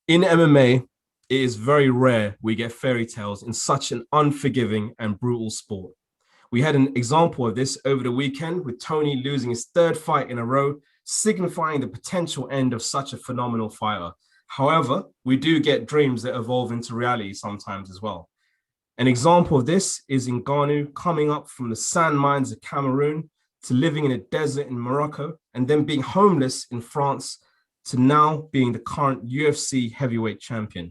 In MMA, it is very rare we get fairy tales in such an unforgiving and brutal sport. We had an example of this over the weekend with Tony losing his third fight in a row, signifying the potential end of such a phenomenal fighter. However, we do get dreams that evolve into reality sometimes as well. An example of this is Ngannou coming up from the sand mines of Cameroon to living in a desert in Morocco and then being homeless in France to now being the current UFC heavyweight champion.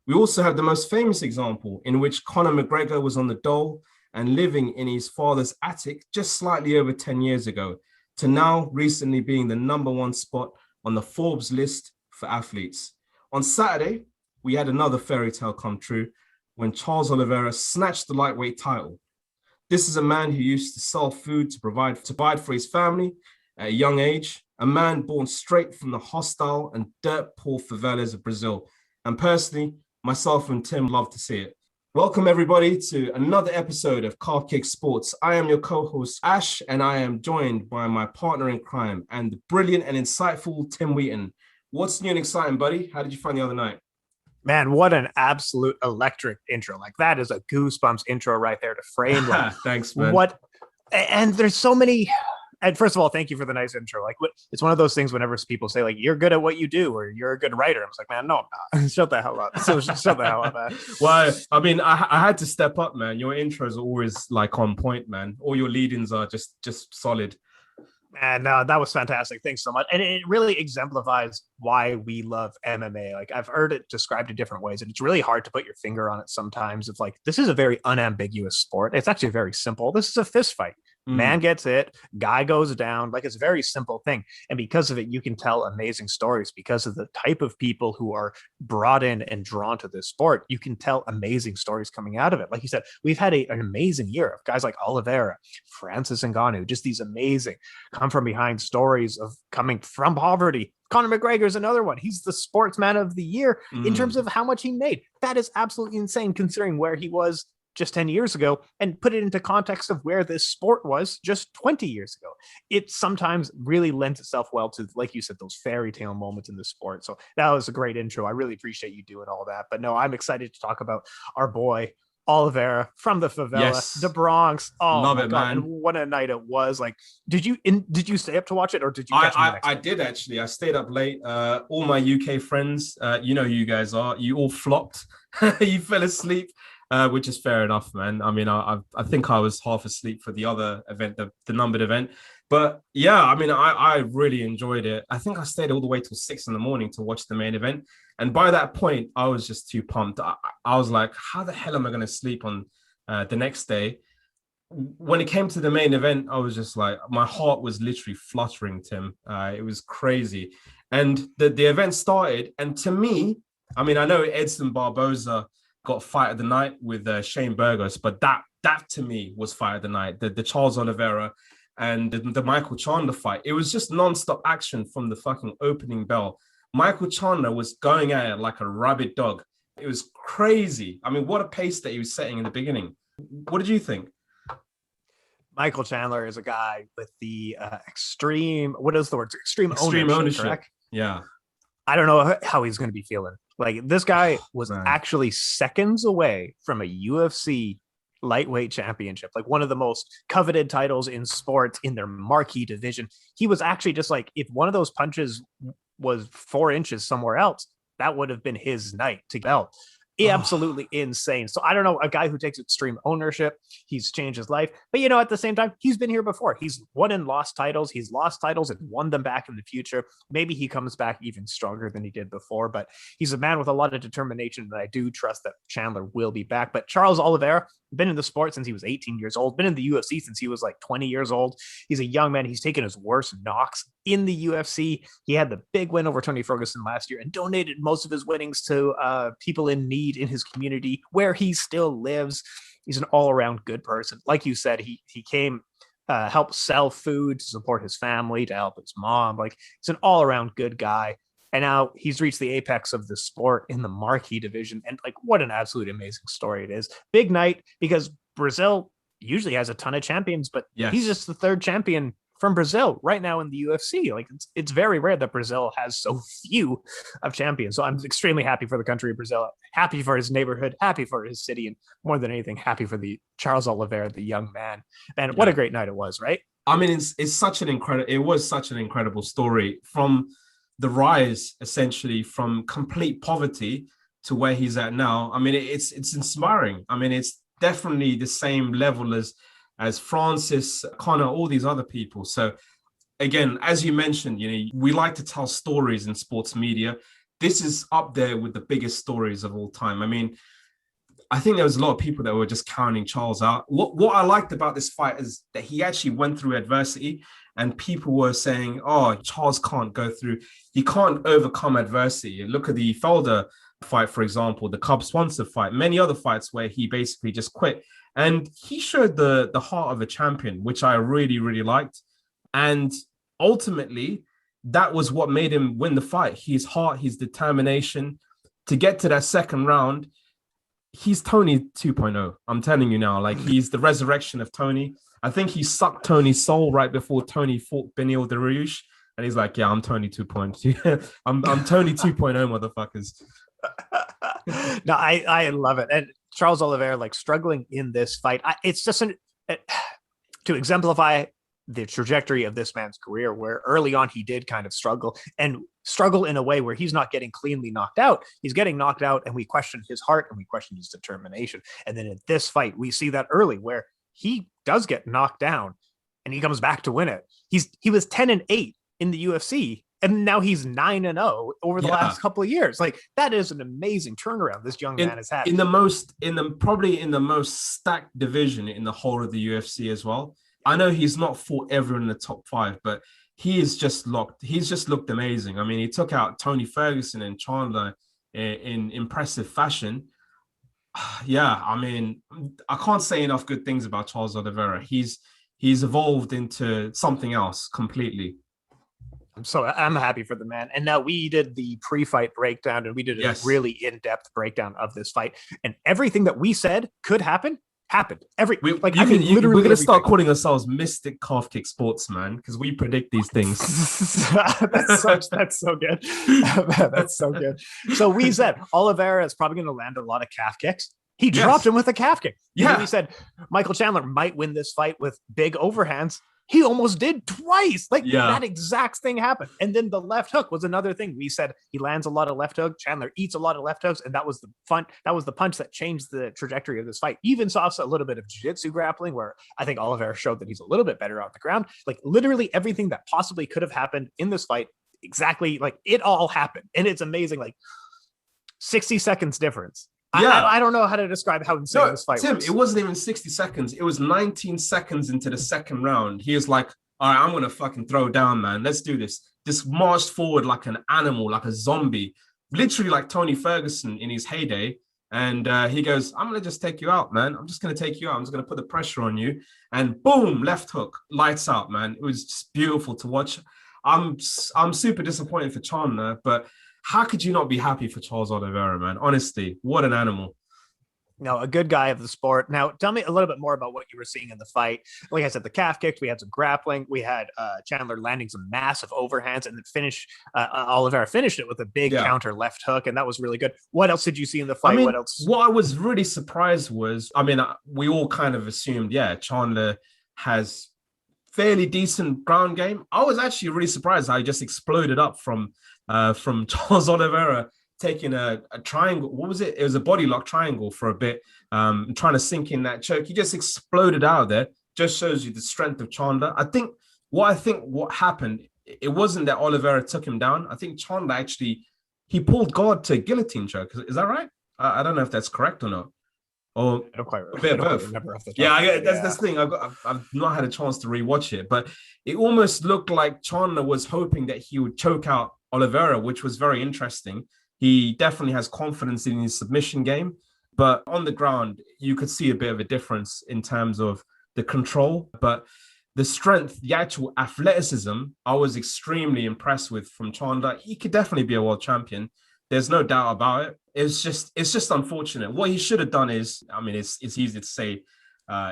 We also have the most famous example in which Conor McGregor was on the dole and living in his father's attic just slightly over 10 years ago to now recently being the number one spot on the Forbes list for athletes. On Saturday, we had another fairy tale come true when Charles Oliveira snatched the lightweight title. This is a man who used to sell food to provide for his family at a young age, a man born straight from the hostile and dirt-poor favelas of Brazil. And personally, myself and Tim love to see it. Welcome, everybody, to another episode of Calf Kick Sports. I am your co-host, Ash, and I am joined by my partner in crime and the brilliant and insightful Tim Wheaton. What's new and exciting, buddy? How did you find the other night? Man, what an absolute electric intro. Like, that is a goosebumps intro right there to frame. Like, thanks, man. And there's so many. And first of all, thank you for the nice intro. Like, it's one of those things whenever people say, like, you're good at what you do or you're a good writer. I was like, man, no, I'm not. Shut the hell up. So shut the hell up, man. Well, I mean, I had to step up, man. Your intros are always like on point, man. All your lead-ins are just solid. And that was fantastic. Thanks so much. And it really exemplifies why we love MMA. Like, I've heard it described in different ways, and it's really hard to put your finger on it sometimes. It's like, this is a very unambiguous sport. It's actually very simple. This is a fist fight. Man gets it, guy goes down. Like, it's a very simple thing. And because of it, you can tell amazing stories because of the type of people who are brought in and drawn to this sport. You can tell amazing stories coming out of it. Like you said, we've had an amazing year of guys like Oliveira, Francis Ngannou, just these amazing come from behind stories of coming from poverty. Conor McGregor is another one. He's the sportsman of the year in terms of how much he made. That is absolutely insane considering where he was just 10 years ago, and put it into context of where this sport was just 20 years ago. It sometimes really lends itself well to, like you said, those fairy tale moments in the sport. So that was a great intro. I really appreciate you doing all that. But no, I'm excited to talk about our boy Oliveira from the favela, the Bronx. Oh, love my it, God. man. And what a night it was. Like, did you stay up to watch it, or did you catch I did actually. I stayed up late. All my UK friends, you know who you guys are. You all flopped. You fell asleep. Which is fair enough, man. I mean, I think I was half asleep for the other event, the numbered event. But yeah, I mean, I really enjoyed it. I think I stayed all the way till 6 a.m. to watch the main event. And by that point, I was just too pumped. I was like, how the hell am I going to sleep on the next day? When it came to the main event, I was just like, my heart was literally fluttering, Tim. It was crazy. And the event started. And to me, I mean, I know Edson Barboza got fight of the night with Shane Burgos, but that to me was fight of the night. The Charles Oliveira and the Michael Chandler fight. It was just non-stop action from the fucking opening bell. Michael Chandler was going at it like a rabid dog. It was crazy. I mean, what a pace that he was setting in the beginning. What did you think? Michael Chandler is a guy with the extreme, what is the word? Extreme ownership, correct? Yeah. I don't know how he's going to be feeling. Like, this guy was actually seconds away from a UFC lightweight championship, like one of the most coveted titles in sports in their marquee division. He was actually just like, if one of those punches was 4 inches somewhere else, that would have been his night to belt. Absolutely insane. So I don't know, a guy who takes extreme ownership, he's changed his life. But, you know, at the same time, he's been here before. He's won and lost titles. He's lost titles and won them back in the future. Maybe he comes back even stronger than he did before, but he's a man with a lot of determination, and I do trust that Chandler will be back. But Charles Oliveira, been in the sport since he was 18 years old, been in the UFC since he was like 20 years old. He's a young man. He's taken his worst knocks in the UFC. He had the big win over Tony Ferguson last year and donated most of his winnings to people in need in his community where he still lives. He's an all-around good person. Like you said, he came help sell food to support his family, to help his mom. Like, he's an all-around good guy. And now he's reached the apex of the sport in the marquee division. And like, what an absolute amazing story it is. Big night, because Brazil usually has a ton of champions, but he's just the third champion from Brazil right now in the UFC. Like it's very rare that Brazil has so few of champions. So I'm extremely happy for the country of Brazil, happy for his neighborhood, happy for his city, and more than anything, happy for the Charles Oliveira, the young man. And what a great night it was, right? I mean, it was such an incredible story from the rise, essentially, from complete poverty to where he's at now. I mean, it's inspiring. I mean, it's definitely the same level as Francis, Connor, all these other people. So again, as you mentioned, we like to tell stories in sports media. This is up there with the biggest stories of all time. I mean, I think there was a lot of people that were just counting Charles out. What I liked about this fight is that he actually went through adversity, and people were saying, oh, Charles can't go through, he can't overcome adversity. Look at the Felder fight, for example, the Cub Swanson fight, many other fights where he basically just quit. And he showed the heart of a champion, which I really, really liked. And ultimately, that was what made him win the fight. His heart, his determination to get to that second round. He's Tony 2.0. I'm telling you now, like he's the resurrection of Tony. I think he sucked Tony's soul right before Tony fought Beneil Dariush. And he's like, yeah, I'm Tony 2.0. I'm Tony 2.0, motherfuckers. No, I love it. And Charles Oliveira, like struggling in this fight. It's just to exemplify the trajectory of this man's career, where early on he did kind of struggle in a way where he's not getting cleanly knocked out. He's getting knocked out, and we question his heart and we question his determination. And then in this fight, we see that early where he does get knocked down and he comes back to win it. He was 10-8 in the UFC, and now he's 9-0 over the last couple of years. Like that is an amazing turnaround this young man has had. Probably in the most stacked division in the whole of the UFC as well. I know he's not fought everyone in the top 5, but he is just locked. He's just looked amazing. I mean, he took out Tony Ferguson and Chandler in impressive fashion. Yeah, I mean, I can't say enough good things about Charles Oliveira. He's evolved into something else completely. So I'm happy for the man. And now we did the pre-fight breakdown, and we did a really in-depth breakdown of this fight. And everything that we said could happen happened. We're gonna start calling ourselves Mystic Calf Kick Sportsman because we predict these things. That's so good. That's so good. So we said Oliveira is probably going to land a lot of calf kicks. He dropped him with a calf kick. Yeah. We said Michael Chandler might win this fight with big overhands. He almost did twice. That exact thing happened. And then the left hook was another thing. We said he lands a lot of left hook. Chandler eats a lot of left hooks. And that was the punch that changed the trajectory of this fight. Even saw a little bit of jiu-jitsu grappling where I think Oliveira showed that he's a little bit better on the ground. Like literally everything that possibly could have happened in this fight, exactly like it all happened. And it's amazing. Like 60 seconds difference. Yeah. I don't know how to describe how insane this fight was. It wasn't even 60 seconds. It was 19 seconds into the second round. He was like, all right, I'm going to fucking throw down, man. Let's do this. Just marched forward like an animal, like a zombie, literally like Tony Ferguson in his heyday. And he goes, I'm going to just take you out, man. I'm just going to take you out. I'm just going to put the pressure on you. And boom, left hook, lights out, man. It was just beautiful to watch. I'm super disappointed for Chandler, but how could you not be happy for Charles Oliveira, man? Honestly, what an animal. No, a good guy of the sport. Now, tell me a little bit more about what you were seeing in the fight. Like I said, the calf kicks, we had some grappling. We had Chandler landing some massive overhands, and then Oliveira finished it with a big counter left hook, and that was really good. What else did you see in the fight? I mean, what else? What I was really surprised was, I mean, we all kind of assumed, Chandler has fairly decent ground game. I was actually really surprised how he just exploded up from Charles Oliveira taking a triangle. What was it? It was a body lock triangle for a bit, trying to sink in that choke. He just exploded out of there. Just shows you the strength of Chandler. I think what happened, it wasn't that Oliveira took him down. I think Chandler he pulled guard to a guillotine choke. Is that right? I don't know if that's correct or not. Or I don't quite remember off the top. That's the thing. I've not had a chance to rewatch it, but it almost looked like Chandler was hoping that he would choke out Oliveira, which was very interesting. He definitely has confidence in his submission game, but on the ground, you could see a bit of a difference in terms of the control, but the strength, the actual athleticism, I was extremely impressed with from Chandler. He could definitely be a world champion. There's no doubt about it. It's just unfortunate. What he should have done is, I mean, it's easy to say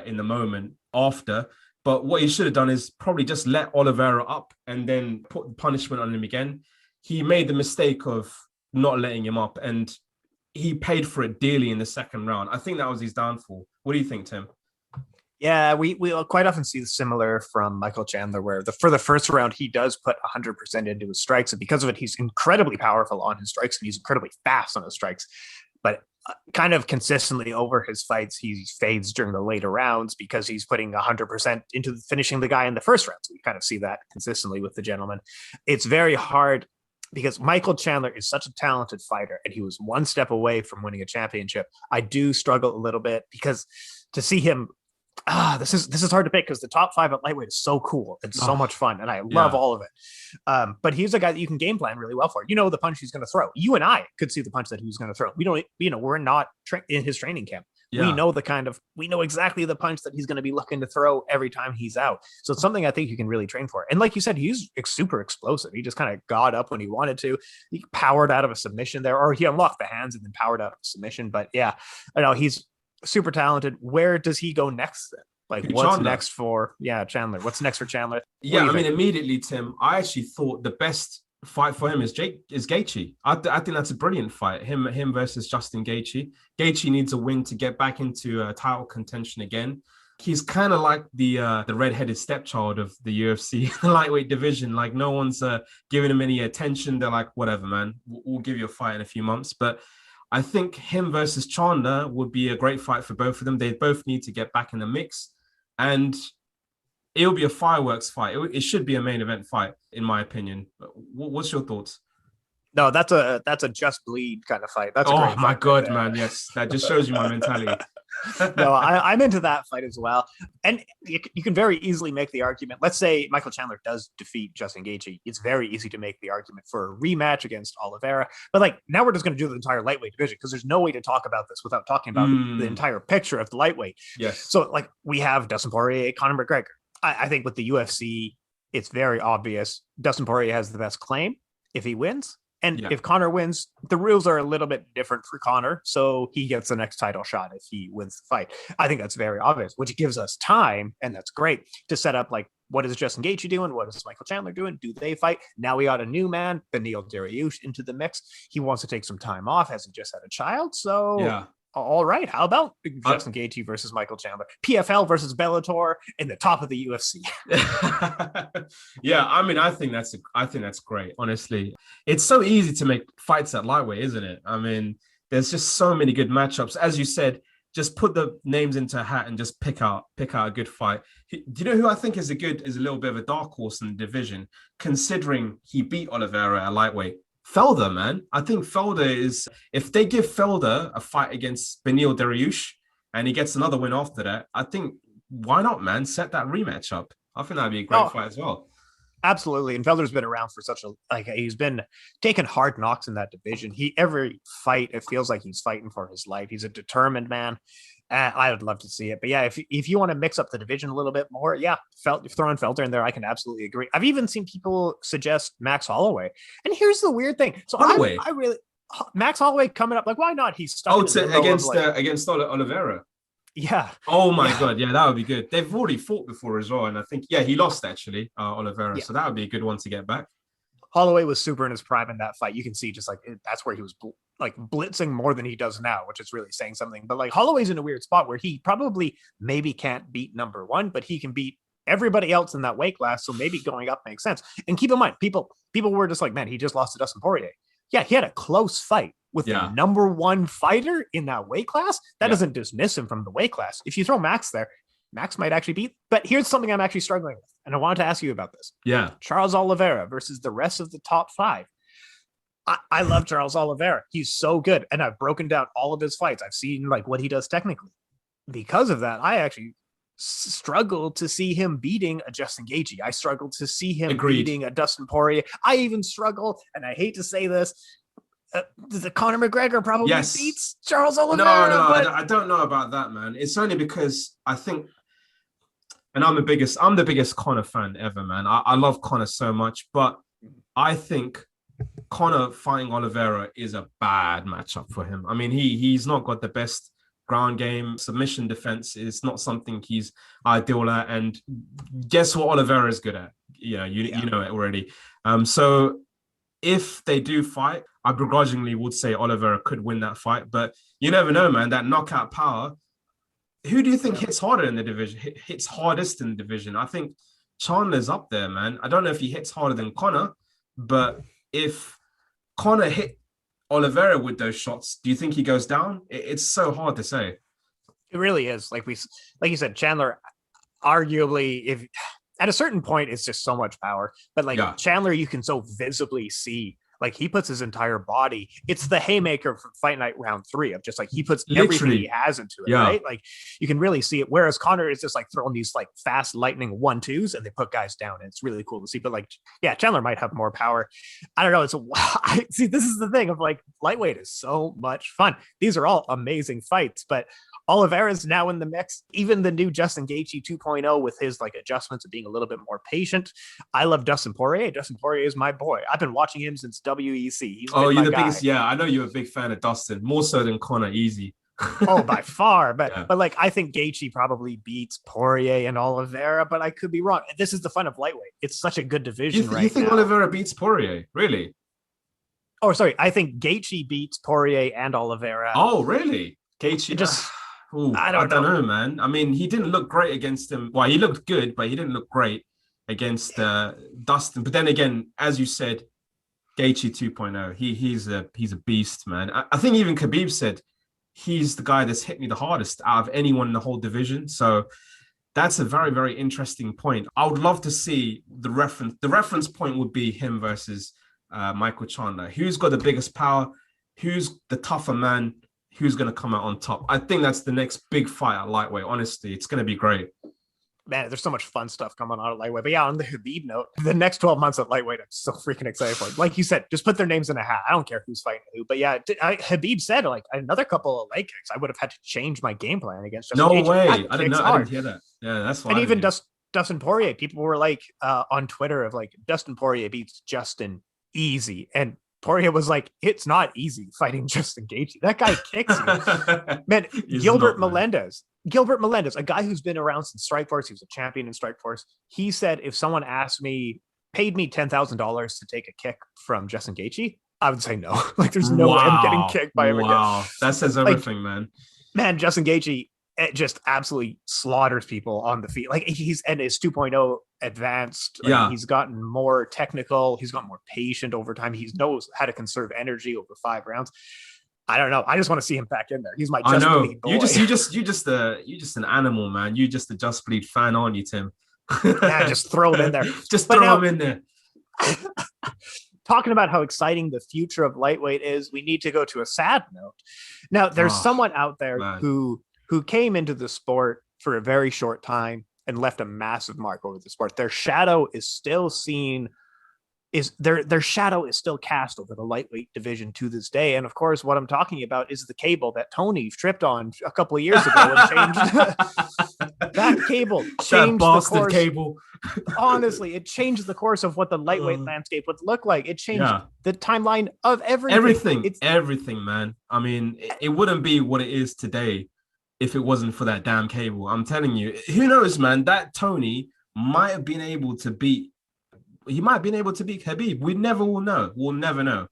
in the moment after, But what he should have done is probably just let Oliveira up and then put the punishment on him again. He made the mistake of not letting him up, and he paid for it dearly in the second round. I think that was his downfall. What do you think, Tim? Yeah, we quite often see similar from Michael Chandler, where for the first round, he does put 100% into his strikes. And because of it, he's incredibly powerful on his strikes and he's incredibly fast on his strikes. But kind of consistently over his fights, he fades during the later rounds because he's putting 100% into finishing the guy in the first round. So we kind of see that consistently with the gentleman. It's very hard because Michael Chandler is such a talented fighter and he was one step away from winning a championship. I do struggle a little bit because to see him, this is hard to pick because the top 5 at lightweight is so cool and so much fun, and I love all of it. But he's a guy that you can game plan really well for. You know the punch he's going to throw. You and I could see the punch that he was going to throw. We don't, we're not in his training camp. Yeah. We know exactly the punch that he's going to be looking to throw every time he's out. So it's something I think you can really train for. And like you said, he's super explosive. He just kind of got up when he wanted to. He powered out of a submission there, or he unlocked the hands and then powered out of a submission. But yeah, I know he's super talented. Where does he go next then? Like what's Chandler. Next for Chandler? What's next for Chandler? Yeah, I mean, immediately, Tim, I actually thought the best fight for him is Gaethje. I think that's a brilliant fight. Him versus Justin Gaethje. Gaethje needs a win to get back into title contention again. He's kind of like the red-headed stepchild of the UFC, the lightweight division. Like no one's giving him any attention. They're like, whatever, man. We'll give you a fight in a few months. But I think him versus Chandler would be a great fight for both of them. They both need to get back in the mix. And it'll be a fireworks fight. It should be a main event fight, in my opinion. What's your thoughts? No, that's a just bleed kind of fight. That's a great my God, man. Yes, that just shows you my mentality. No, I'm into that fight as well. And you can very easily make the argument. Let's say Michael Chandler does defeat Justin Gaethje. It's very easy to make the argument for a rematch against Oliveira. But like now we're just going to do the entire lightweight division because there's no way to talk about this without talking about the entire picture of the lightweight. Yes. So like we have Dustin Poirier, Conor McGregor. I think with the UFC, it's very obvious. Dustin Poirier has the best claim if he wins. And if Conor wins, the rules are a little bit different for Conor. So he gets the next title shot if he wins the fight. I think that's very obvious, which gives us time. And that's great to set up like, what is Justin Gaethje doing? What is Michael Chandler doing? Do they fight? Now we got a new man, Beneil Dariush, into the mix. He wants to take some time off. Hasn't just had a child. So all right. How about Justin Gaethje versus Michael Chandler? PFL versus Bellator in the top of the UFC. Yeah, I mean, I think that's great. Honestly, it's so easy to make fights at lightweight, isn't it? I mean, there's just so many good matchups. As you said, just put the names into a hat and just pick out a good fight. Do you know who I think is a little bit of a dark horse in the division, considering he beat Oliveira at lightweight? Felder, man. I think Felder is, if they give Felder a fight against Beneil Dariush and he gets another win after that, I think, why not, man? Set that rematch up. I think that'd be a great fight as well. Absolutely. And Felder's been around for he's been taking hard knocks in that division. Every fight, it feels like he's fighting for his life. He's a determined man. I would love to see it. But yeah, if you want to mix up the division a little bit more, throwing Felder in there, I can absolutely agree. I've even seen people suggest Max Holloway. And here's the weird thing. So I really, Max Holloway coming up, like, why not? He's stuck against Oliveira. Yeah. Oh my God. Yeah, that would be good. They've already fought before as well. And I think, he lost actually, Oliveira. Yeah. So that would be a good one to get back. Holloway was super in his prime in that fight. You can see just like that's where he was like blitzing more than he does now, which is really saying something. But like Holloway's in a weird spot where he probably maybe can't beat number one, but he can beat everybody else in that weight class. So maybe going up makes sense. And keep in mind, people were just like, man, he just lost to Dustin Poirier. Yeah, he had a close fight with the number one fighter in that weight class. That doesn't dismiss him from the weight class. If you throw Max there, Max might actually beat. But here's something I'm actually struggling with. And I wanted to ask you about this. Yeah. Charles Oliveira versus the rest of the top five. I love Charles Oliveira. He's so good. And I've broken down all of his fights. I've seen like what he does technically. Because of that, I actually struggle to see him beating a Justin Gaethje. I struggle to see him beating a Dustin Poirier. I even struggle, and I hate to say this, the Conor McGregor probably beats Charles Oliveira. I don't know about that, man. It's only because I think, and I'm the biggest Conor fan ever, man. I love Conor so much, but I think Conor fighting Oliveira is a bad matchup for him. I mean, he's not got the best ground game, submission defense is not something he's ideal at. And guess what Oliveira is good at? You know it already. So if they do fight, I begrudgingly would say Oliveira could win that fight, but you never know, man. That knockout power. Who do you think hits harder in the division? Hits hardest in the division? I think Chandler's up there, man. I don't know if he hits harder than Conor, but if Conor hit Oliveira with those shots, do you think he goes down? It's so hard to say. It really is. Like you said, Chandler, arguably, if at a certain point, it's just so much power. But Chandler, you can so visibly see, like he puts his entire body. It's the haymaker from Fight Night round 3 of just like he puts everything he has into it, right? Like you can really see it. Whereas Conor is just like throwing these like fast lightning 1-2s and they put guys down. And it's really cool to see. But like, yeah, Chandler might have more power. I don't know. See, this is the thing of like lightweight is so much fun. These are all amazing fights, but Oliveira's now in the mix. Even the new Justin Gaethje 2.0 with his like adjustments of being a little bit more patient. I love Dustin Poirier. Dustin Poirier is my boy. I've been watching him since WEC. You're the biggest. Yeah, I know you're a big fan of Dustin, more so than Conor. Easy. By far. But like I think Gaethje probably beats Poirier and Oliveira, but I could be wrong. This is the fun of lightweight. It's such a good division You think now. Oliveira beats Poirier? Really? Oh, sorry. I think Gaethje beats Poirier and Oliveira. Oh, really? Gaethje just. I don't know, man. I mean, he didn't look great against him. Well, he looked good, but he didn't look great against Dustin. But then again, as you said, Gaethje 2.0, he's a beast, man. I think even Khabib said he's the guy that's hit me the hardest out of anyone in the whole division. So that's a very, very interesting point. I would love to see the reference. The reference point would be him versus Michael Chandler. Who's got the biggest power? Who's the tougher man? Who's going to come out on top? I think that's the next big fight at lightweight. Honestly, it's going to be great. Man, there's so much fun stuff coming out at lightweight. But yeah, on the Khabib note, the next 12 months at lightweight, I'm so freaking excited for it. Like you said, just put their names in a hat. I don't care who's fighting who. But yeah, Khabib said like another couple of leg kicks, I would have had to change my game plan against Justin Gaethje. No way. I didn't know. I didn't hear that. Yeah, that's why. And even Dustin Poirier, people were like on Twitter of like Dustin Poirier beats Justin easy. And Poirier was like, it's not easy fighting Justin Gaethje. That guy kicks you. Man, Gilbert Melendez, a guy who's been around since Strikeforce. He was a champion in Strikeforce. He said, if someone paid me $10,000 to take a kick from Justin Gaethje, I would say no. Like, there's no way I'm getting kicked by him again. Wow, that says everything, man. Man, Justin Gaethje just absolutely slaughters people on the feet. Like he's 2.0 advanced. Like, he's gotten more technical. He's gotten more patient over time. He knows how to conserve energy over 5 rounds. I don't know. I just want to see him back in there. He's my Just Bleed boy. You just an animal, man. You just a Just Bleed fan, aren't you, Tim? Yeah, just throw him in there. Just throw him in there. Talking about how exciting the future of lightweight is, we need to go to a sad note. Now, there's someone out there who came into the sport for a very short time and left a massive mark over the sport. Their shadow is still seen, their shadow is still cast over the lightweight division to this day. And of course, what I'm talking about is the cable that Tony tripped on a couple of years ago and changed. That cable changed the course. Cable. Honestly, it changed the course of what the lightweight landscape would look like. It changed the timeline of everything. Everything, man. I mean, it wouldn't be what it is today if it wasn't for that damn cable. I'm telling you, who knows, man? That Tony might have been able to beat Khabib. We never will know. We'll never know.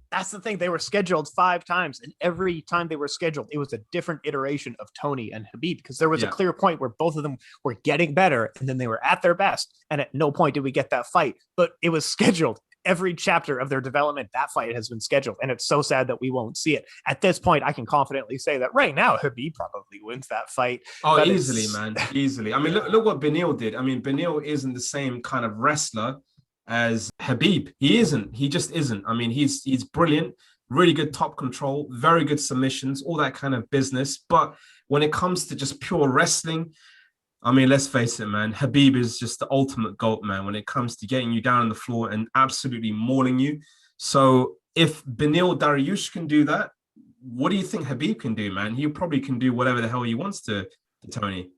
That's the thing. They were scheduled 5 times, and every time they were scheduled, it was a different iteration of Tony and Khabib, because there was a clear point where both of them were getting better, and then they were at their best. And at no point did we get that fight, but it was scheduled. Every chapter of their development, that fight has been scheduled, and it's so sad that we won't see it. At this point, I can confidently say that right now, Khabib probably wins that fight. Oh, easily, man. Easily. I mean, look what Beneil did. I mean, Beneil isn't the same kind of wrestler as Khabib. He isn't. He just isn't. I mean, he's brilliant, really good top control, very good submissions, all that kind of business. But when it comes to just pure wrestling, I mean, let's face it, man. Khabib is just the ultimate GOAT, man, when it comes to getting you down on the floor and absolutely mauling you. So if Beneil Dariush can do that, what do you think Khabib can do, man? He probably can do whatever the hell he wants to Tony.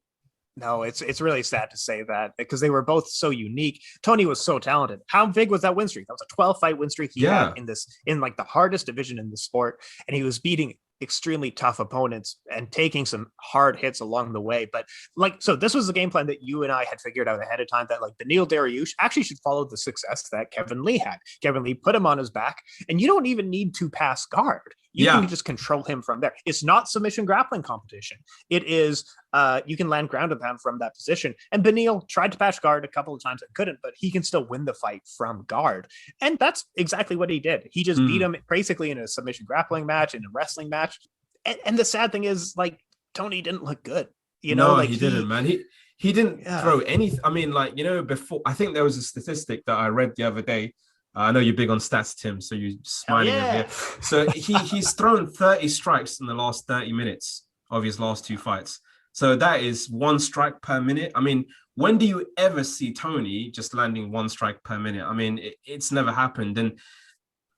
No, it's really sad to say that, because they were both so unique. Tony was so talented. How big was that win streak? That was a 12-fight win streak he had in like the hardest division in the sport, and he was beating extremely tough opponents and taking some hard hits along the way. But like, so this was the game plan that you and I had figured out ahead of time, that like Beneil Dariush actually should follow the success that Kevin Lee had. Kevin Lee put him on his back, and you don't even need to pass guard. You can just control him from there. It's not submission grappling competition. It is, you can land ground and pound from that position. And Beneil tried to pass guard a couple of times and couldn't, but he can still win the fight from guard. And that's exactly what he did. He just beat him basically in a submission grappling match, in a wrestling match. And the sad thing is, like, Tony didn't look good. You know, like he didn't, man. He didn't throw any. I mean, like, you know, before, I think there was a statistic that I read the other day. I know you're big on stats, Tim, so you're smiling over here. So he's thrown 30 strikes in the last 30 minutes of his last 2 fights. So that is 1 strike per minute. I mean, when do you ever see Tony just landing 1 strike per minute? I mean, it's never happened. And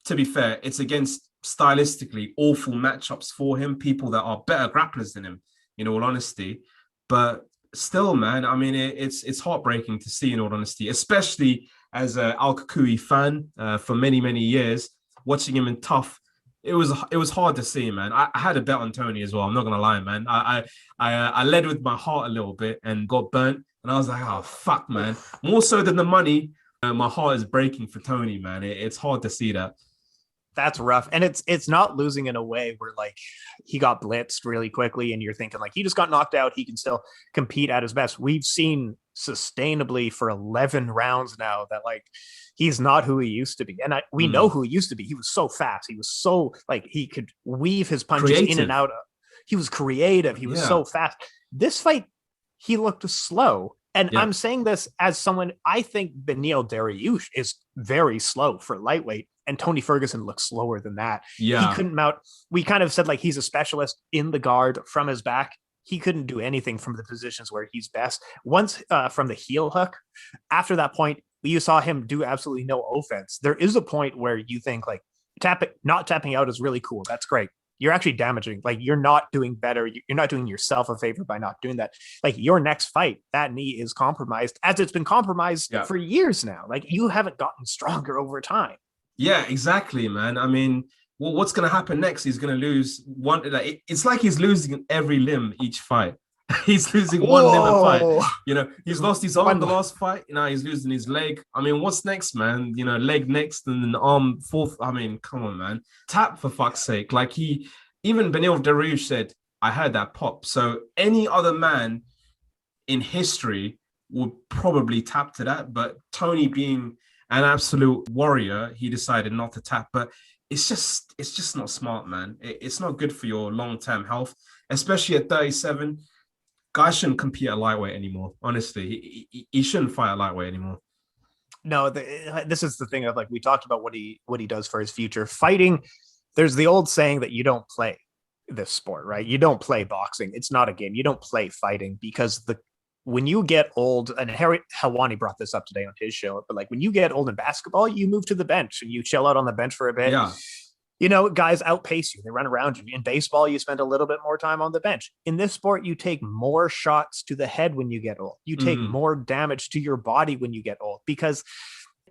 to be fair, it's against stylistically awful matchups for him, people that are better grapplers than him, in all honesty. But still, man, I mean, it's heartbreaking to see, in all honesty, especially as an Al Kukui fan for many, many years, watching him in tough. It was hard to see, man. I had a bet on Tony as well. I'm not gonna lie, man. I led with my heart a little bit and got burnt, and I was like, oh fuck, man. More so than the money, my heart is breaking for Tony, man. It's hard to see that. That's rough. And it's not losing in a way where like he got blitzed really quickly and you're thinking like he just got knocked out, he can still compete at his best. We've seen sustainably for 11 rounds now that like he's not who he used to be. And we know who he used to be. He was so fast. He was so like he could weave his punches in and out. He was creative. He was so fast. This fight, he looked slow. And I'm saying this as someone, I think Beneil Dariush is very slow for lightweight, and Tony Ferguson looks slower than that. He couldn't mount. We kind of said like he's a specialist in the guard from his back. He couldn't do anything from the positions where he's best. Once from the heel hook, after that point, you saw him do absolutely no offense. There is a point where you think like not tapping out is really cool. That's great. You're actually damaging. Like you're not doing better. You're not doing yourself a favor by not doing that. Like your next fight, that knee is compromised, as it's been compromised for years now. Like you haven't gotten stronger over time. Yeah, exactly, man. I mean, well, what's going to happen next? He's going to lose one. Like, it's like he's losing every limb each fight. He's losing one limb a fight. You know, he's lost his arm the last fight. Now he's losing his leg. I mean, what's next, man? You know, leg next and then arm fourth. I mean, come on, man. Tap for fuck's sake. Like even Beneil Dariush said, I heard that pop. So any other man in history would probably tap to that. But Tony being an absolute warrior, he decided not to tap. But it's just not smart, man. It's not good for your long-term health, especially at 37. Guy shouldn't compete at lightweight anymore. Honestly, he shouldn't fight at lightweight anymore. No, this is the thing of like we talked about what he does for his future. Fighting, there's the old saying that you don't play this sport, right? You don't play boxing. It's not a game. You don't play fighting because when you get old, and Harry Helwani brought this up today on his show, but like when you get old in basketball, you move to the bench and you chill out on the bench for a bit. Yeah. You know, guys outpace you. They run around you. In baseball, you spend a little bit more time on the bench. In this sport, you take more shots to the head when you get old. You take more damage to your body when you get old because,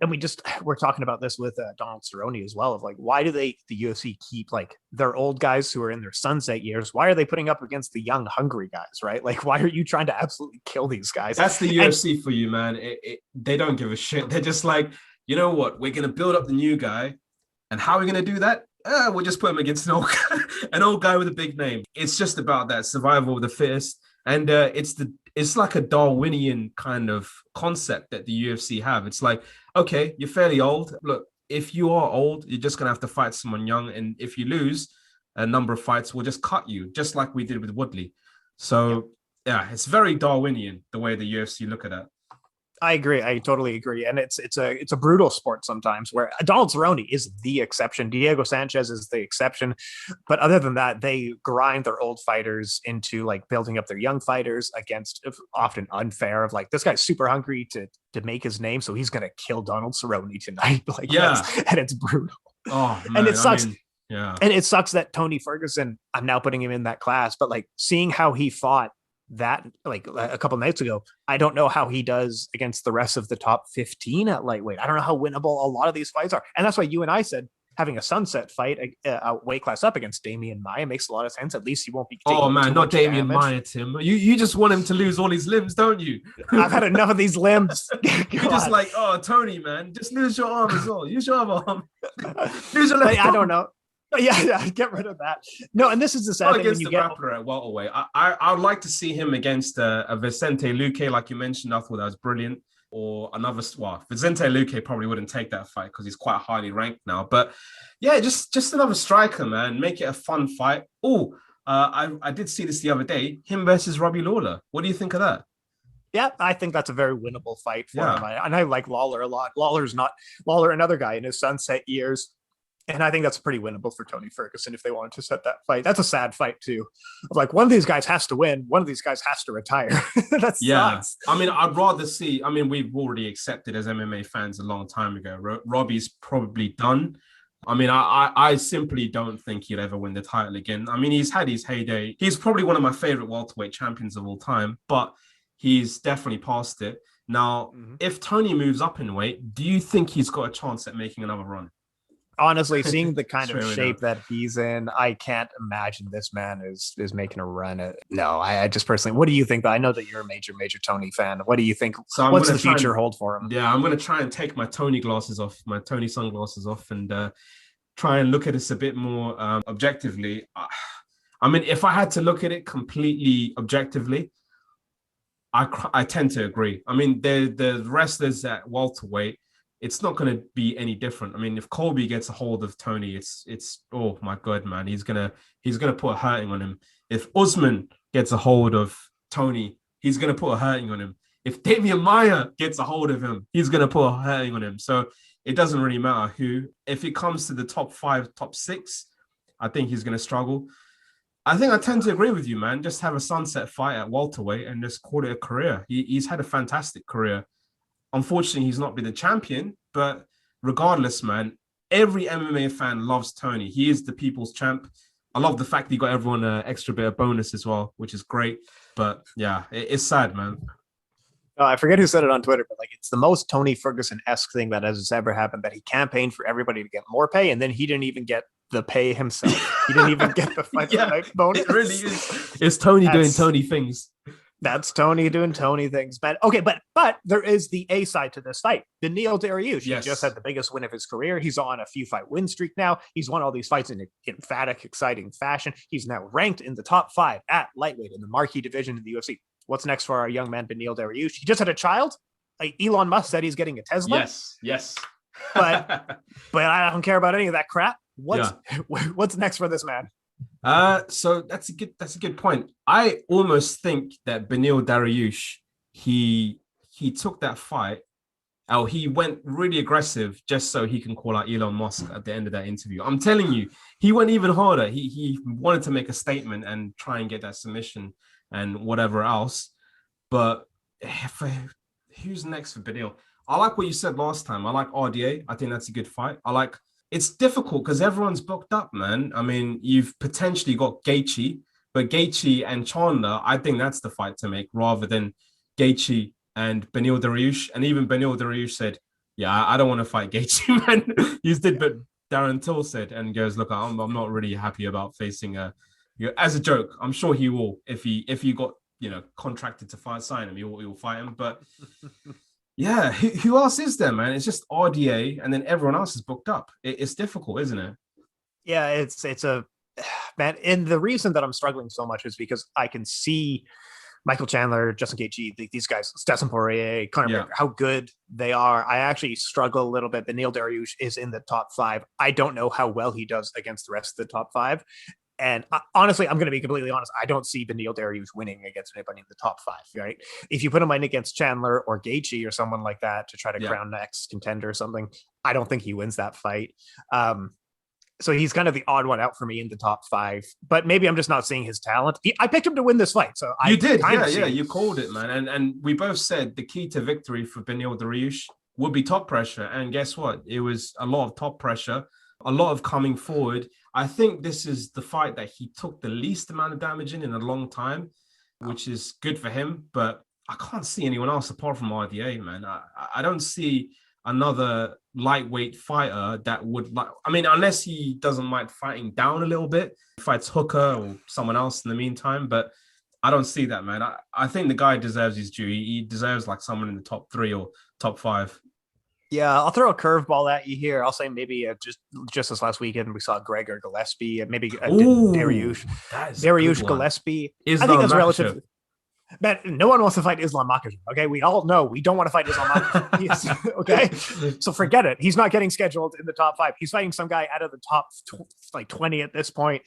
and we're talking about this with Donald Cerrone as well, of like, why do the UFC keep like their old guys who are in their sunset years? Why are they putting up against the young, hungry guys, right? Like, why are you trying to absolutely kill these guys? That's the UFC for you, man. They don't give a shit. They're just like, you know what? We're going to build up the new guy. And how are we going to do that? We'll just put him against an old guy with a big name. It's just about that survival of the fittest. And it's like a Darwinian kind of concept that the UFC have. It's like, okay, you're fairly old. Look, if you are old, you're just going to have to fight someone young. And if you lose a number of fights, we'll just cut you, just like we did with Woodley. So, yeah, it's very Darwinian, the way the UFC look at that. I agree. I totally agree. And it's a brutal sport sometimes where Donald Cerrone is the exception. Diego Sanchez is the exception. But other than that, they grind their old fighters into like building up their young fighters against often unfair of like, this guy's super hungry to make his name. So he's going to kill Donald Cerrone tonight. Like, and it's brutal. Oh, man, and it sucks. Yeah. And it sucks that Tony Ferguson, I'm now putting him in that class, but like seeing how he fought that like a couple nights ago, I don't know how he does against the rest of the top 15 at lightweight. I don't know how winnable a lot of these fights are. And that's why you and I said having a sunset fight, a weight class up against Damian Maia makes a lot of sense. At least he won't be taking Oh man, too not much Damian damage. Maia, Tim. You just want him to lose all his limbs, don't you? I've had enough of these limbs. You're just like, oh, Tony, man, just lose your arm as well. Use your other arm. Lose your left I arm. don't know. Yeah, get rid of that. No, and this is the sad Not thing against when the you grappler at welterweight. I would like to see him against a Vicente Luque, like you mentioned. I thought that was brilliant. Or another, well, Vicente Luque probably wouldn't take that fight because he's quite highly ranked now. But yeah, just another striker, man. Make it a fun fight. Oh, I did see this the other day. Him versus Robbie Lawler. What do you think of that? Yeah, I think that's a very winnable fight for Yeah. him. And I like Lawler a lot. Lawler, another guy in his sunset years. And I think that's pretty winnable for Tony Ferguson if they wanted to set that fight. That's a sad fight too. Like one of these guys has to win. One of these guys has to retire. That's sucks. I mean, I'd rather see. I mean, we've already accepted as MMA fans a long time ago. Robbie's probably done. I mean, I simply don't think he'll ever win the title again. I mean, he's had his heyday. He's probably one of my favorite welterweight champions of all time, but he's definitely past it. Now, if Tony moves up in weight, do you think he's got a chance at making another run? Honestly, seeing the kind of shape that he's in, I can't imagine this man is making a run at. No, I just personally, what do you think? I know that you're a major Tony fan. What do you think? So what's the future hold for him? Yeah, I'm going to try and take my Tony glasses off, my Tony sunglasses off, and try and look at this a bit more objectively. I mean, if I had to look at it completely objectively, I tend to agree. I mean, the wrestlers at welterweight, it's not going to be any different. I mean, if Colby gets a hold of Tony, it's oh my god, man, he's gonna put a hurting on him. If Usman gets a hold of Tony, he's gonna put a hurting on him. If Damian Maia gets a hold of him, he's gonna put a hurting on him. So it doesn't really matter who. If it comes to the top 5, top 6, I think he's gonna struggle. I think I tend to agree with you, man. Just have a sunset fight at welterweight and just call it a career. He's had a fantastic career. Unfortunately, he's not been the champion, but regardless, man, every MMA fan loves Tony. He is the people's champ. I love the fact that he got everyone an extra bit of bonus as well, which is great. But yeah, it's sad, man. I forget who said it on Twitter, but like it's the most Tony Ferguson-esque thing that has ever happened, that he campaigned for everybody to get more pay, and then he didn't even get the pay himself. He didn't even get the fight bonus. It really is. It's Tony doing Tony things. That's Tony doing Tony things. But okay, but there is the A side to this fight. Beneil Dariush, he just had the biggest win of his career. He's on a few fight win streak now. He's won all these fights in an emphatic, exciting fashion. He's now ranked in the top 5 at lightweight in the marquee division in the UFC. What's next for our young man Beneil Dariush? He just had a child. Like Elon Musk said he's getting a Tesla. Yes. But I don't care about any of that crap. What's next for this man? So that's a good point. I almost think that Beneil Dariush, he took that fight. Oh, he went really aggressive just so he can call out Elon Musk at the end of that interview. I'm telling you, he went even harder. He wanted to make a statement and try and get that submission and whatever else. But who's next for Beneil? I like what you said last time. I like RDA. I think that's a good fight. It's difficult because everyone's booked up, man. I mean, you've potentially got Gaethje, but Gaethje and Chandler, I think that's the fight to make rather than Gaethje and Beneil Dariush. And even Beneil Dariush said, yeah, I don't want to fight Gaethje, man. You did, but Darren Till said and goes, look, I'm not really happy about facing as a joke. I'm sure he will if he got contracted to sign him, he will fight him. But yeah, who else is there, man? It's just RDA, and then everyone else is booked up. It's difficult, isn't it? Yeah, it's a man. And the reason that I'm struggling so much is because I can see Michael Chandler, Justin Gaethje, these guys, Stetson Poirier, Conor McGregor, how good they are. I actually struggle a little bit. Beneil Dariush is in the top 5. I don't know how well he does against the rest of the top 5. And honestly, I'm going to be completely honest. I don't see Beneil Dariush winning against anybody in the top 5, right? If you put him in against Chandler or Gaethje or someone like that to try to crown next contender or something, I don't think he wins that fight. So he's kind of the odd one out for me in the top 5. But maybe I'm just not seeing his talent. I picked him to win this fight. So you did, yeah. You called it, man. And we both said the key to victory for Beneil Dariush would be top pressure. And guess what? It was a lot of top pressure, a lot of coming forward. I think this is the fight that he took the least amount of damage in a long time, which is good for him. But I can't see anyone else apart from RDA, man. I don't see another lightweight fighter that would like. I mean, unless he doesn't mind fighting down a little bit, fights Hooker or someone else in the meantime. But I don't see that, man. I think the guy deserves his due. He deserves like someone in the top 3 or top 5. Yeah, I'll throw a curveball at you here. I'll say maybe just this last weekend we saw Gregor Gillespie and maybe Dariush Gillespie. Islam I think that's Makhachev. relative. Man, no one wants to fight Islam Makhachev. Okay, we all know we don't want to fight Islam Makhachev. Okay, so forget it. He's not getting scheduled in the top 5. He's fighting some guy out of the top 20 at this point.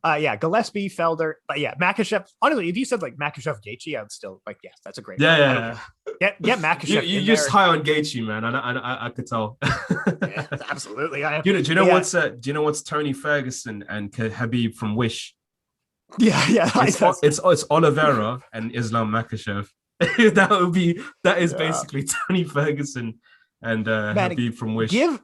Yeah, Gillespie, Felder, but yeah, Makhachev. Honestly, if you said like Makhachev Gaethje, I'd still like, yes, that's a great. Yeah. Get Makhachev. You're just high on Gaethje, man. I could tell. Yeah, absolutely. Do you know what's Tony Ferguson and Khabib from Wish? Yeah. It's Oliveira and Islam Makhachev. that is basically Tony Ferguson and Khabib from Wish. Give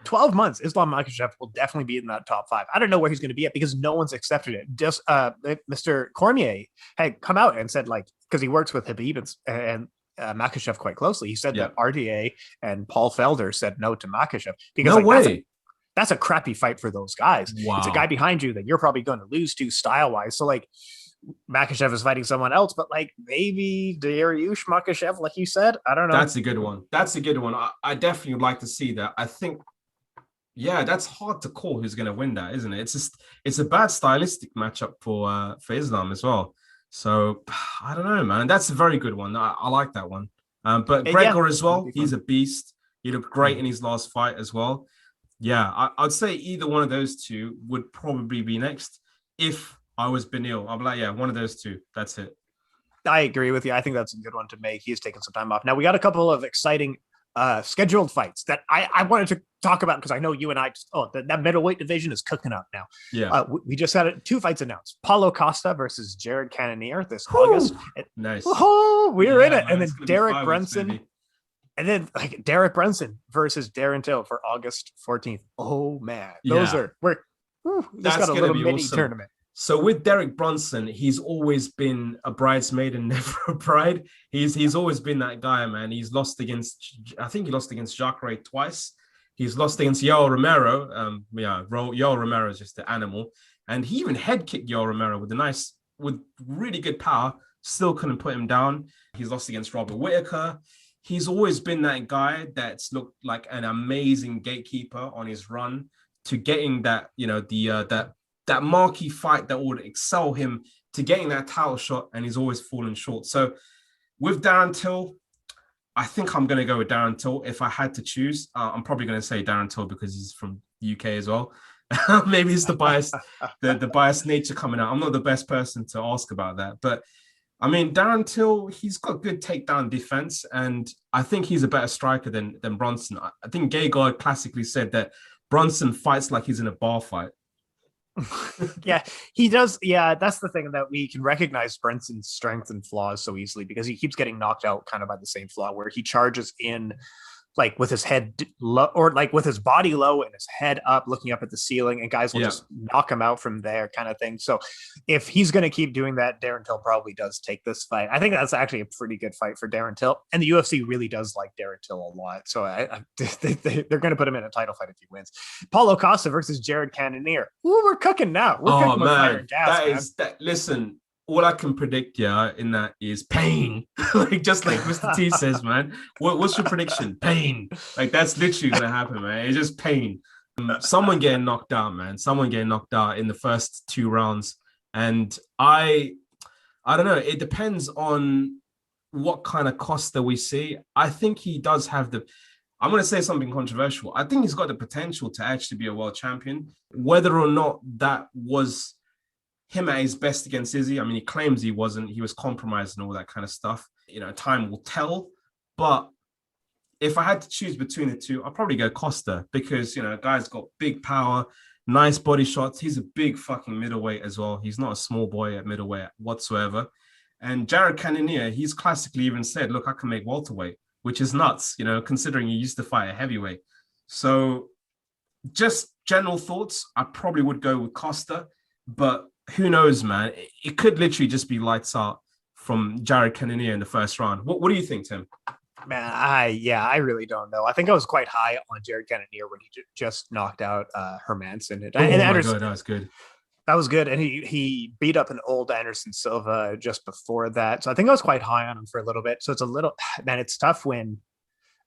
12 months, Islam Makhachev will definitely be in that top 5. I don't know where he's going to be at because no one's accepted it. Just Mr. Cormier had come out and said, like, because he works with Khabib and Makhachev quite closely. He said that RDA and Paul Felder said no to Makhachev because no way. That's a crappy fight for those guys. Wow. It's a guy behind you that you're probably going to lose to style-wise. So, like, Makhachev is fighting someone else, but, like, maybe Dariush Makhachev, like you said. I don't know. That's a good one. I definitely would like to see that. I think, that's hard to call who's going to win that, isn't it? It's a bad stylistic matchup for Islam as well. So, I don't know, man. That's a very good one. I like that one. But Gregor as well, he's a beast. He looked great in his last fight as well. Yeah, I'd say either one of those two would probably be next. If I was Beneil, I'd be like, one of those two. That's it. I agree with you. I think that's a good one to make. He's taking some time off. Now, we got a couple of exciting scheduled fights that I wanted to talk about because I know you and I that middleweight division is cooking up now. Yeah. We just had 2 fights announced. Paulo Costa versus Jared Cannonier this August. Nice. Oh, we're in it. Man, and then Derek Brunson. Baby. And then like Derek Brunson versus Darren Till for August 14th. Oh man, those got a little mini tournament. So with Derek Brunson, he's always been a bridesmaid and never a bride. He's always been that guy, man. He lost against Jacare twice. He's lost against Yoel Romero. Yoel Romero is just an animal. And he even head kicked Yoel Romero with really good power. Still couldn't put him down. He's lost against Robert Whittaker. He's always been that guy that's looked like an amazing gatekeeper on his run to getting that, that marquee fight that would excel him to getting that title shot, and he's always fallen short. So with Darren Till, I think I'm going to go with Darren Till. If I had to choose, I'm probably going to say Darren Till because he's from UK as well. Maybe it's the biased nature coming out. I'm not the best person to ask about that, but I mean, Darren Till, he's got good takedown defense, and I think he's a better striker than Brunson. I think Gegard classically said that Brunson fights like he's in a bar fight. Yeah, he does. Yeah, that's the thing, that we can recognize Brunson's strengths and flaws so easily because he keeps getting knocked out kind of by the same flaw where he charges in like with his head low, or like with his body low and his head up, looking up at the ceiling, and guys will just knock him out from there, kind of thing. So if he's going to keep doing that, Darren Till probably does take this fight. I think that's actually a pretty good fight for Darren Till, and the UFC really does like Darren Till a lot. So they're going to put him in a title fight if he wins. Paulo Costa versus Jared Cannonier. Ooh, we're cooking now. We're cooking with fire and gas, listen. All I can predict, in that is pain. just like Mr. T says, man. What's your prediction? Pain. Like, that's literally going to happen, man. It's just pain. Someone getting knocked out, man. Someone getting knocked out in the first 2 rounds. And I don't know. It depends on what kind of Costa we see. I think he does have I'm going to say something controversial. I think he's got the potential to actually be a world champion. Whether or not that was him at his best against Izzy. I mean, he claims he wasn't. He was compromised and all that kind of stuff. Time will tell. But if I had to choose between the two, I'd probably go Costa because, guy's got big power, nice body shots. He's a big fucking middleweight as well. He's not a small boy at middleweight whatsoever. And Jared Cannonier, he's classically even said, look, I can make welterweight, which is nuts, considering he used to fight a heavyweight. So just general thoughts, I probably would go with Costa, but who knows, man? It could literally just be lights out from Jared Cannonier in the first round. What do you think, Tim? Man, I really don't know. I think I was quite high on Jared Cannonier when he just knocked out Hermanson. And Oh my Anderson, God, that was good. that was good. And he beat up an old Anderson Silva just before that. So I think I was quite high on him for a little bit. So it's a little, man, it's tough when,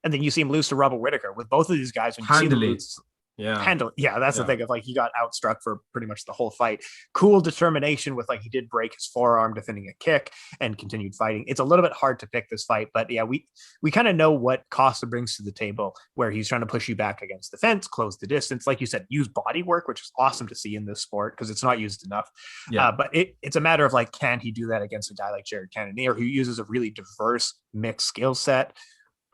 and then you see him lose to Robert Whitaker. With both of these guys, when you see them Handily. lose, Yeah. handle. Yeah, that's the Yeah. thing of like he got outstruck for pretty much the whole fight. Cool determination with like he did break his forearm defending a kick and continued fighting. It's a little bit hard to pick this fight, but yeah, we kind of know what Costa brings to the table, where he's trying to push you back against the fence, close the distance, like you said, use body work, which is awesome to see in this sport because it's not used enough. Yeah. But it's a matter of like, can he do that against a guy like Jared Cannonier who uses a really diverse mixed skill set?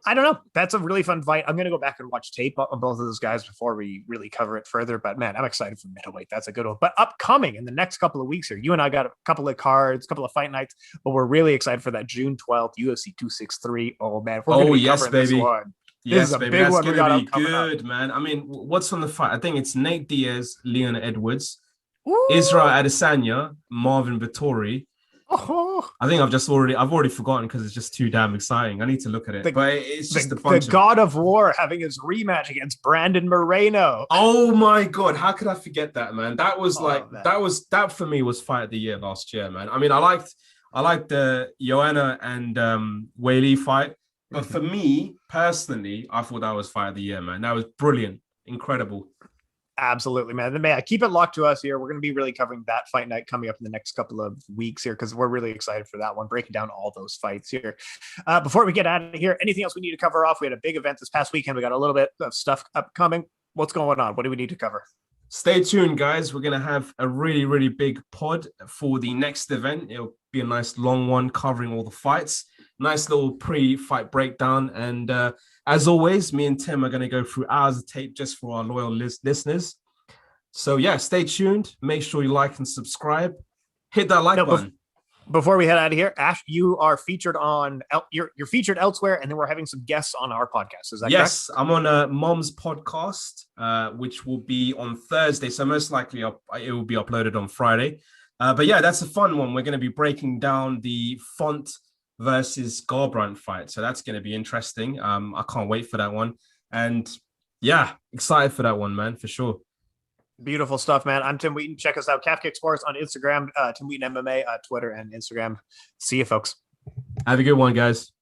I don't know. That's a really fun fight. I'm going to go back and watch tape on both of those guys before we really cover it further. But man, I'm excited for middleweight. That's a good one. But upcoming in the next couple of weeks here, you and I got a couple of cards, a couple of fight nights, but we're really excited for that June 12th UFC 263. Oh man, we're going to be covering this one. Yes, this is a baby. big That's one. going to be good, man. I mean, what's on the fight? I think it's Nate Diaz, Leon Edwards, Ooh. Israel Adesanya, Marvin Vettori. Oh. I think I've already forgotten because it's just too damn exciting. I need to look at it. But it's just a bunch the God of War having his rematch against Brandon Moreno. Oh my God, how could I forget that, man? That was that for me was fight of the year last year, man. I mean, I liked the Joanna and Weili fight, but for me personally, I thought that was fight of the year, man. That was brilliant, incredible. Absolutely, man. Man, keep it locked to us here. We're going to be really covering that fight night coming up in the next couple of weeks here because we're really excited for that one, breaking down all those fights here. Before we get out of here, anything else we need to cover off? We had a big event this past weekend. We got a little bit of stuff upcoming. What's going on? What do we need to cover? Stay tuned, guys. We're going to have a really, really big pod for the next event. It'll be a nice long one covering all the fights. Nice little pre-fight breakdown. And as always, me and Tim are going to go through hours of tape just for our loyal listeners. So yeah, stay tuned. Make sure you like and subscribe. Hit that like button. Before we head out of here, Ash, you are featured on you're featured elsewhere, and then we're having some guests on our podcast. Is that correct? Yes, I'm on Mom's podcast, which will be on Thursday. So most likely it will be uploaded on Friday. But yeah, that's a fun one. We're going to be breaking down the Font versus Garbrandt fight. So that's going to be interesting. I can't wait for that one. And yeah, excited for that one, man, for sure. Beautiful stuff, man. I'm Tim Wheaton. Check us out, Calf Kick Sports on Instagram, Tim Wheaton MMA, Twitter and Instagram. See you, folks. Have a good one, guys.